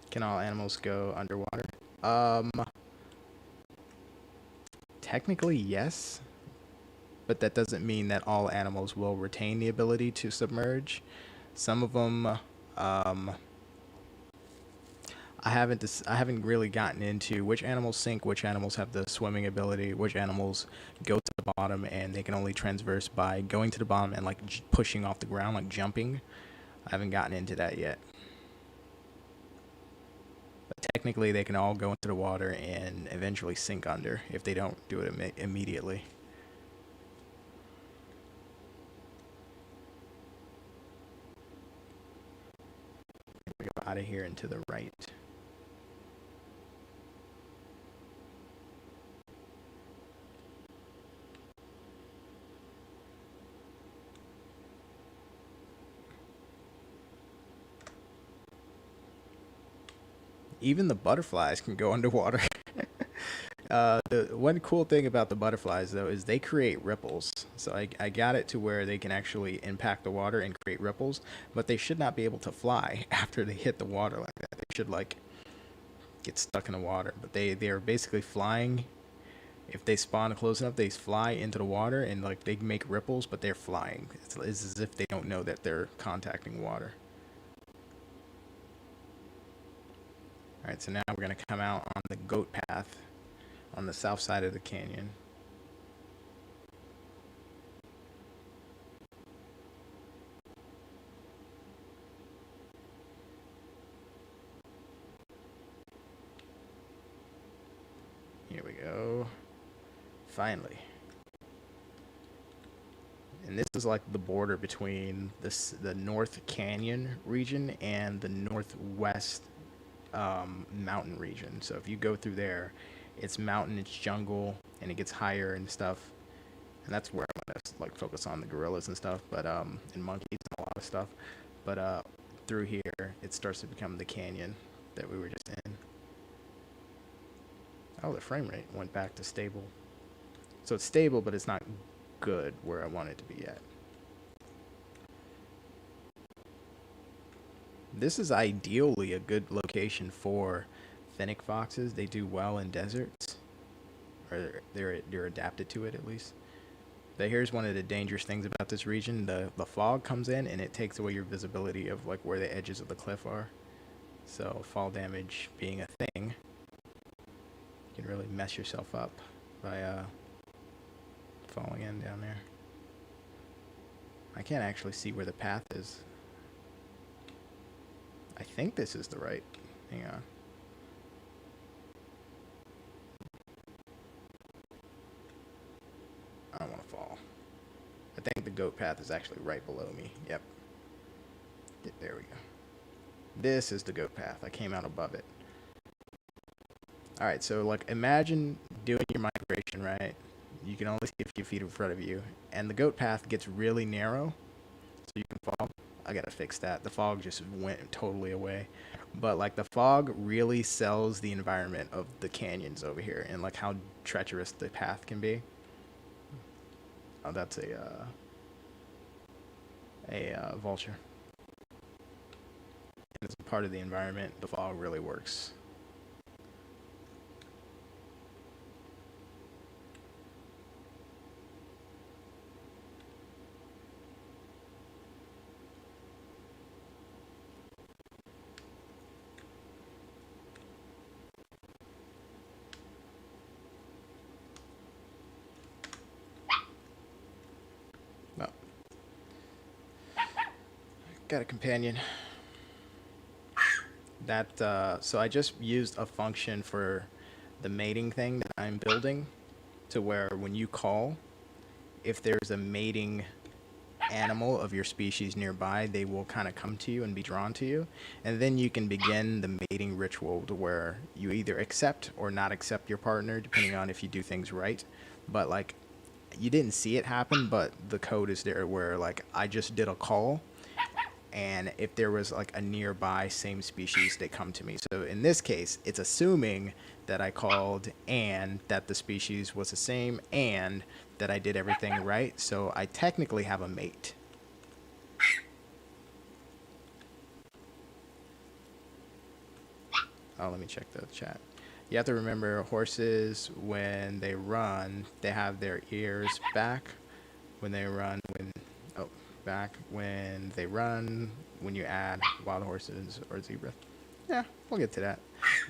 Can all animals go underwater? Technically, yes. But that doesn't mean that all animals will retain the ability to submerge. Some of them, I haven't really gotten into which animals sink, which animals have the swimming ability, which animals go to the bottom and they can only transverse by going to the bottom and like pushing off the ground, like jumping. I haven't gotten into that yet. But technically, they can all go into the water and eventually sink under if they don't do it immediately. We go out of here and to the right. Even the butterflies can go underwater. The one cool thing about the butterflies, though, is they create ripples. So I got it to where they can actually impact the water and create ripples, but they should not be able to fly after they hit the water like that. They should, like, get stuck in the water. But they are basically flying. If they spawn close enough, they fly into the water and, like, they make ripples, but they're flying. It's as if they don't know that they're contacting water. All right, so now we're gonna come out on the goat path on the south side of the canyon. Here we go. Finally. And this is like the border between the North Canyon region and the Northwest mountain region. So if you go through there, it's mountain, it's jungle, and it gets higher and stuff. And that's where I'm gonna like focus on the gorillas and stuff, but and monkeys and a lot of stuff. But through here, it starts to become the canyon that we were just in. Oh, the frame rate went back to stable. So it's stable, but it's not good where I want it to be yet. This is ideally a good location for fennec foxes. They do well in deserts, or they're adapted to it at least. But here's one of the dangerous things about this region: the fog comes in and it takes away your visibility of like where the edges of the cliff are. So fall damage being a thing, you can really mess yourself up by falling in down there. I can't actually see where the path is. I think this is the right. Hang on. I don't want to fall. I think the goat path is actually right below me. Yep. There we go. This is the goat path. I came out above it. Alright, so like imagine doing your migration, right? You can only see a few feet in front of you. And the goat path gets really narrow, so you can fall. I gotta fix that. The fog just went totally away. But like the fog really sells the environment of the canyons over here and like how treacherous the path can be. Oh, that's a vulture. And as a part of the environment, the fog really works. No. Got a companion. So I just used a function for the mating thing that I'm building to where when you call, if there's a mating animal of your species nearby, they will kind of come to you and be drawn to you. And then you can begin the mating ritual to where you either accept or not accept your partner, depending on if you do things right. But like, you didn't see it happen, but the code is there where like I just did a call, and if there was like a nearby same species, they come to me. So in this case, it's assuming that I called and that the species was the same and that I did everything right. So I technically have a mate. Oh, let me check the chat. You have to remember horses, when they run, they have their ears back when they run, back when they run, when you add wild horses or zebra. Yeah, we'll get to that.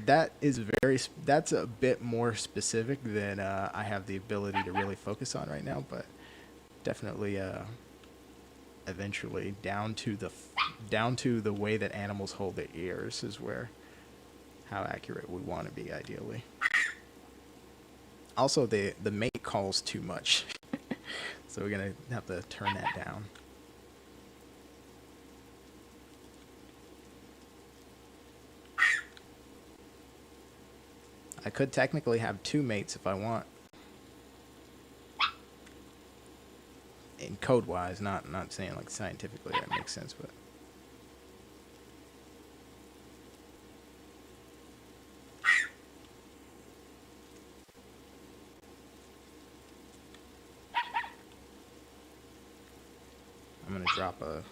That's a bit more specific than I have the ability to really focus on right now, but definitely eventually down to the way that animals hold their ears is where how accurate we want to be ideally. Also, the mate calls too much, so we're gonna have to turn that down. I could technically have two mates if I want. In code-wise, not saying like scientifically that makes sense, but drop a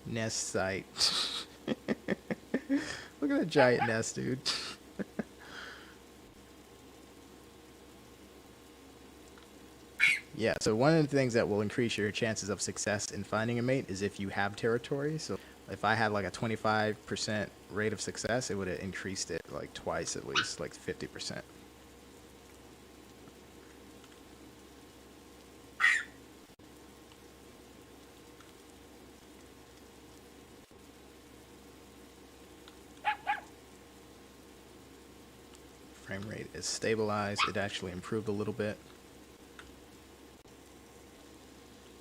nest site. Look at that giant nest, dude. Yeah, so one of the things that will increase your chances of success in finding a mate is if you have territory. So if I had like a 25% rate of success, it would have increased it like twice at least, like 50%. Frame rate is stabilized. It actually improved a little bit.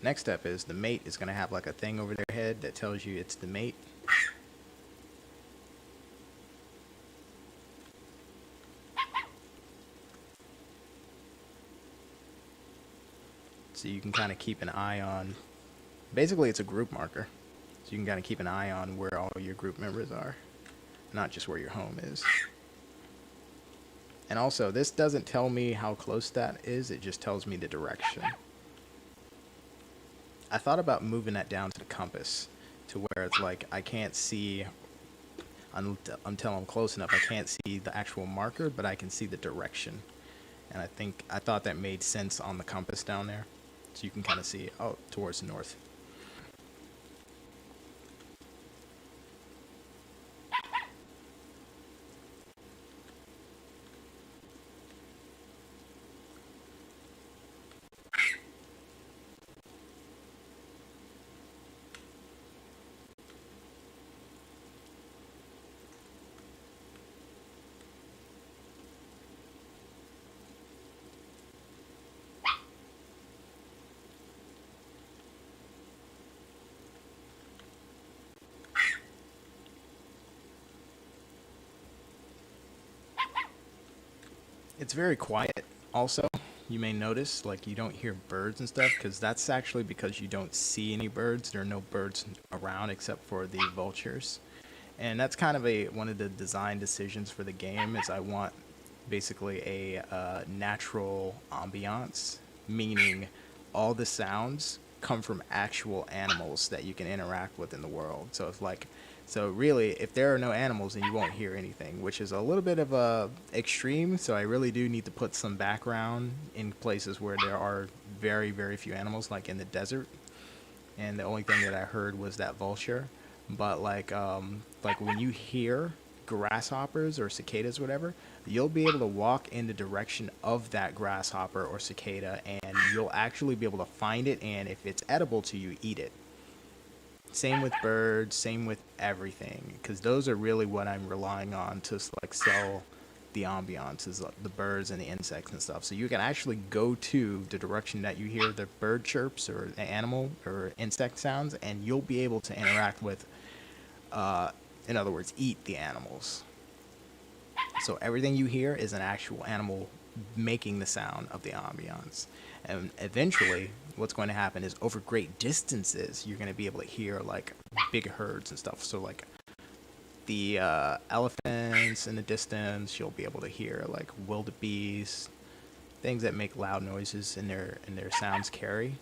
Next step is the mate is going to have like a thing over their head that tells you it's the mate. So you can kind of keep an eye on, basically it's a group marker. So you can kind of keep an eye on where all your group members are, not just where your home is. And also, this doesn't tell me how close that is, it just tells me the direction. I thought about moving that down to the compass, to where it's like I can't see until I'm close enough. I can't see the actual marker, but I can see the direction. And I thought that made sense on the compass down there, so you can kind of see, oh, towards the north. It's very quiet also. You may notice like you don't hear birds and stuff, because that's actually because you don't see any birds. There are no birds around except for the vultures. And that's kind of one of the design decisions for the game, is I want basically a natural ambiance, meaning all the sounds come from actual animals that you can interact with in the world. So if like, so really, if there are no animals, then you won't hear anything, which is a little bit of a extreme. So I really do need to put some background in places where there are very, very few animals, like in the desert. And the only thing that I heard was that vulture. But like when you hear grasshoppers or cicadas, whatever, you'll be able to walk in the direction of that grasshopper or cicada, and you'll actually be able to find it. And if it's edible to you, eat it. Same with birds, same with everything, because those are really what I'm relying on to like sell the ambiance, is the birds and the insects and stuff. So you can actually go to the direction that you hear the bird chirps or the animal or insect sounds, and you'll be able to interact with, in other words, eat the animals. So everything you hear is an actual animal making the sound of the ambiance. And eventually, what's going to happen is over great distances, you're going to be able to hear like big herds and stuff. So like the elephants in the distance, you'll be able to hear like wildebeest, things that make loud noises and their sounds carry.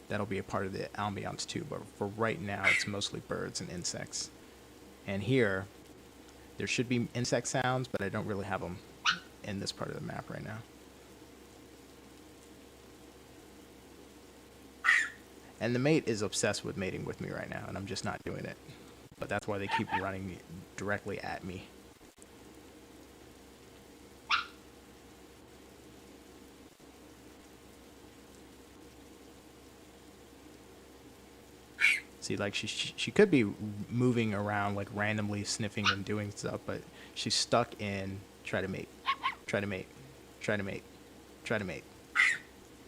That'll be a part of the ambiance too. But for right now, it's mostly birds and insects. And here, there should be insect sounds, but I don't really have them in this part of the map right now. And the mate is obsessed with mating with me right now, and I'm just not doing it. But that's why they keep running directly at me. See, like she could be moving around like randomly sniffing and doing stuff, but she's stuck in try to mate, try to mate, try to mate, try to mate,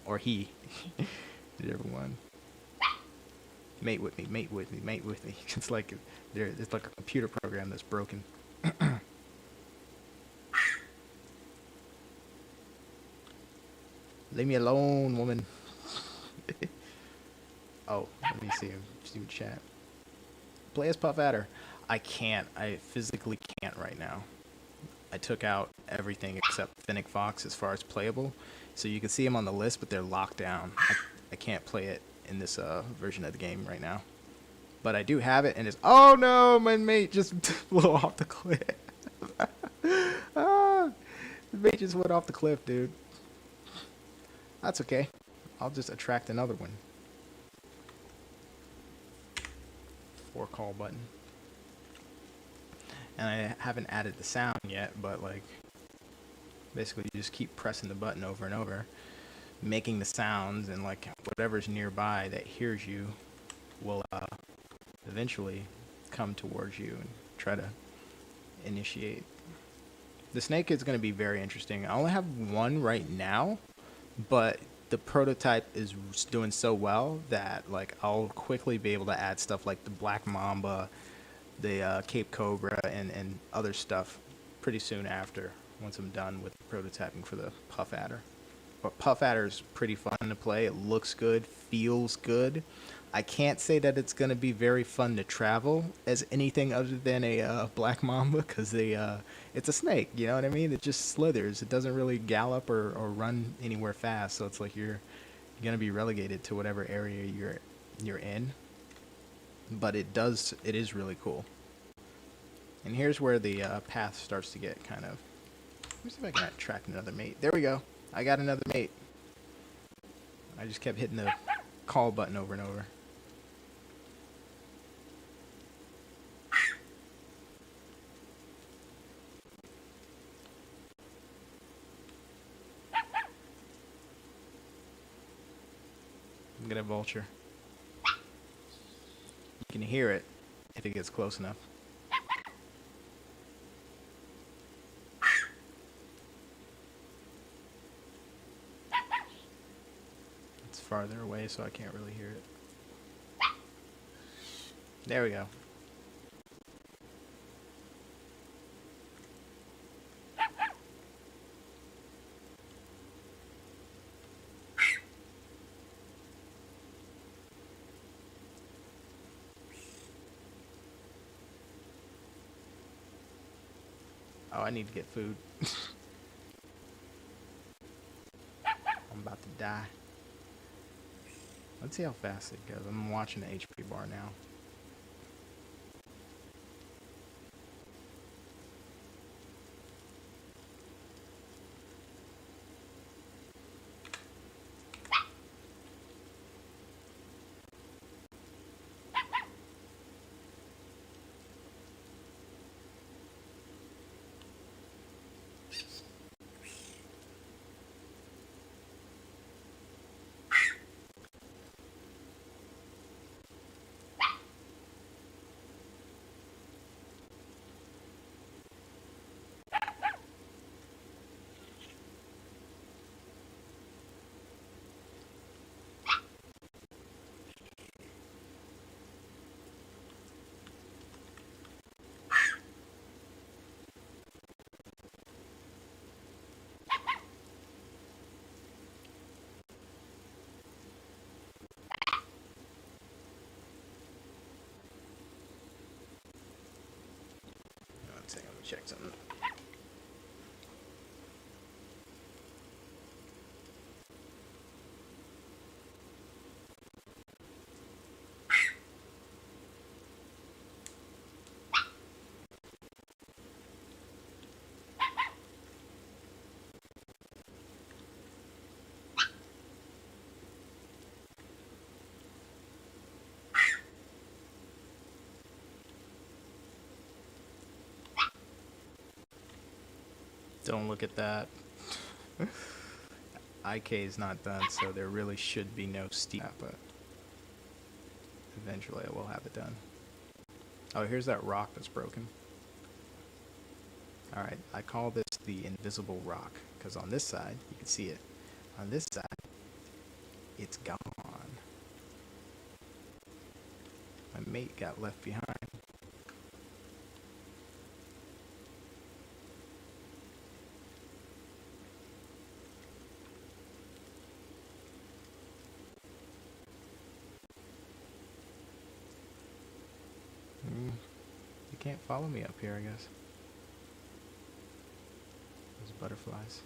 or he, whichever one. Mate with me, mate with me, mate with me. It's like it's like a computer program that's broken. Leave me alone, woman. Oh, let me see him. See what chat. Play as Puff Adder. I can't. I physically can't right now. I took out everything except Fennec Fox as far as playable. So you can see them on the list, but they're locked down. I can't play it in this version of the game right now. But I do have it, and it's... Oh, no! My mate just flew off the cliff. Ah, the mate just went off the cliff, dude. That's okay. I'll just attract another one. 4 call button. And I haven't added the sound yet, but like... Basically, you just keep pressing the button over and over, making the sounds, and like whatever's nearby that hears you will eventually come towards you and try to initiate. The snake is going to be very interesting. I only have one right now, but the prototype is doing so well that like I'll quickly be able to add stuff like the black mamba, the Cape Cobra, and other stuff pretty soon after, once I'm done with prototyping for the Puff Adder. But Puff Adder is pretty fun to play. It looks good, feels good. I can't say that it's going to be very fun to travel as anything other than a black mamba, because it's a snake, you know what I mean? It just slithers. It doesn't really gallop or run anywhere fast, so it's like you're going to be relegated to whatever area you're in. But it is really cool. And here's where the path starts to get kind of... Let me see if I can attract another mate. There we go. I got another mate. I just kept hitting the call button over and over. I'm gonna vulture. You can hear it if it gets close enough. It's farther away, so I can't really hear it. There we go. Oh, I need to get food. I'm about to die. Let's see how fast it goes. I'm watching the HP bar now. One second, let me check something. Don't look at that. IK is not done, so there really should be no steep, but eventually I will have it done. Oh, here's that rock that's broken. Alright, I call this the invisible rock, because on this side, you can see it. On this side, it's gone. My mate got left behind. You can't follow me up here, I guess. Those butterflies.